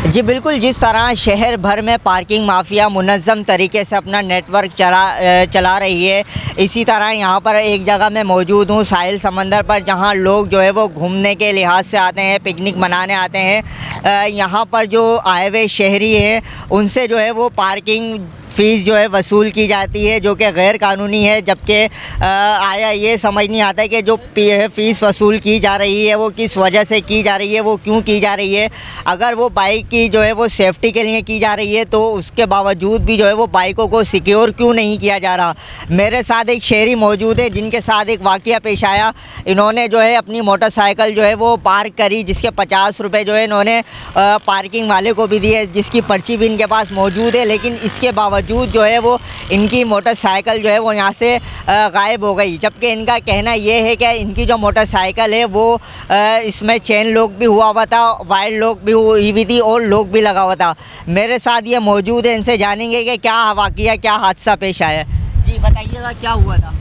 जी बिल्कुल, जिस तरह शहर भर में पार्किंग माफिया मुनज़्ज़म तरीके से अपना नेटवर्क चला रही है, इसी तरह यहाँ पर एक जगह मैं मौजूद हूँ साहिल समंदर पर, जहाँ लोग जो है वो घूमने के लिहाज से आते हैं, पिकनिक मनाने आते हैं। यहाँ पर जो आए हुए शहरी हैं उनसे जो है वो पार्किंग फ़ीस जो है वसूल की जाती है, जो कि गैर कानूनी है। जबकि आया ये समझ नहीं आता है कि जो फ़ीस वसूल की जा रही है वो किस वजह से की जा रही है, वो क्यों की जा रही है। अगर वो बाइक की जो है वो सेफ्टी के लिए की जा रही है तो उसके बावजूद भी जो है वो बाइकों को सिक्योर क्यों नहीं किया जा रहा। मेरे साथ एक शहरी मौजूद है जिनके साथ एक वाक़या पेश आया। इन्होंने जो है अपनी मोटरसाइकिल जो है वो पार्क करी, जिसके 50 रुपये जो है इन्होंने पार्किंग वाले को भी दिए, जिसकी पर्ची भी इनके पास मौजूद है। लेकिन इसके बावजूद जो है वो इनकी मोटरसाइकिल जो है वो यहाँ से गायब हो गई। जबकि इनका कहना ये है कि इनकी जो मोटरसाइकिल है वो इसमें चेन लॉक भी हुआ था, वायर लॉक भी हुई हुई थी और लॉक भी लगा हुआ था। मेरे साथ ये मौजूद है, इनसे जानेंगे कि क्या वाक़या, क्या हादसा पेश आया। जी बताइएगा क्या हुआ था।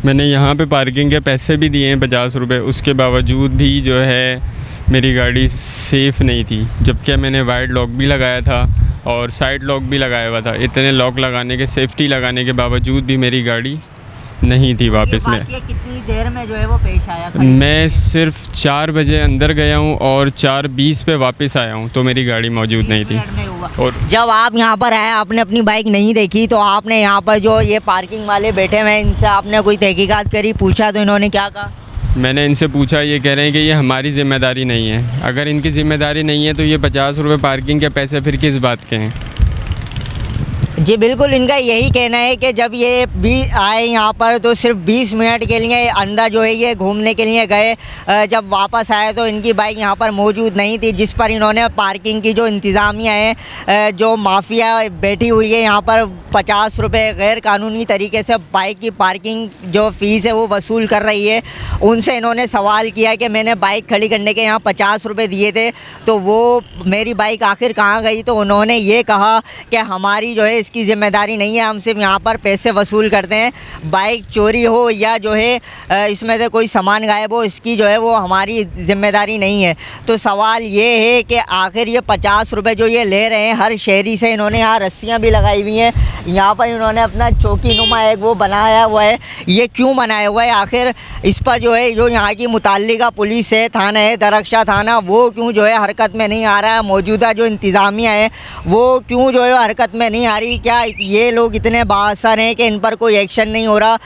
मैंने यहाँ पे पार्किंग के पैसे भी दिए हैं 50 रुपये, उसके बावजूद भी जो है मेरी गाड़ी सेफ़ नहीं थी। जबकि मैंने वाइड लॉक भी लगाया था और साइड लॉक भी लगाया हुआ था। इतने लॉक लगाने के, सेफ्टी लगाने के बावजूद भी मेरी गाड़ी नहीं थी वापस में। कितनी देर में जो है वो पेश आया? मैं सिर्फ 4 बजे अंदर गया हूँ और 4:20 पे वापस आया हूँ, तो मेरी गाड़ी मौजूद नहीं थी। और जब आप यहाँ पर आए, आपने अपनी बाइक नहीं देखी, तो आपने यहाँ पर जो ये पार्किंग वाले बैठे हुए हैं इनसे आपने कोई तहकीकात करी, पूछा तो इन्होंने क्या कहा? मैंने इनसे पूछा, ये कह रहे हैं कि ये हमारी ज़िम्मेदारी नहीं है। अगर इनकी ज़िम्मेदारी नहीं है तो ये 50 रुपये पार्किंग के पैसे फिर किस बात के हैं? जी बिल्कुल, इनका यही कहना है कि जब ये भी आए यहाँ पर तो सिर्फ 20 मिनट के लिए अंदर जो है ये घूमने के लिए गए। जब वापस आए तो इनकी बाइक यहाँ पर मौजूद नहीं थी, जिस पर इन्होंने पार्किंग की जो इंतज़ामिया है, जो माफिया बैठी हुई है यहाँ पर 50 रुपये गैर कानूनी तरीके से बाइक की पार्किंग जो फ़ीस है वो वसूल कर रही है, उनसे इन्होंने सवाल किया कि मैंने बाइक खड़ी करने के यहाँ 50 रुपये दिए थे, तो वो मेरी बाइक आखिर कहाँ गई? तो उन्होंने ये कहा कि हमारी जो है इसकी ज़िम्मेदारी नहीं है, हम सिर्फ यहाँ पर पैसे वसूल करते हैं। बाइक चोरी हो या जो है इसमें से कोई सामान गायब हो, इसकी जो है वो हमारी ज़िम्मेदारी नहीं है। तो सवाल ये है कि आखिर ये 50 रुपये जो ये ले रहे हैं हर शहरी से, इन्होंने यहाँ रस्सियाँ भी लगाई हुई हैं, यहाँ पर इन्होंने अपना चौकी नुमा एक वो बनाया हुआ है। ये क्यों बनाया हुआ है? आखिर इस पर जो है जो यहाँ की मुताल्लिका पुलिस है, थाना है दरख्शा थाना, वो क्यों जो है हरकत में नहीं आ रहा है? मौजूदा जो इंतज़ामिया है वो क्यों जो है हरकत में नहीं आ रही? क्या ये लोग इतने बाअसर हैं कि इन पर कोई एक्शन नहीं हो रहा?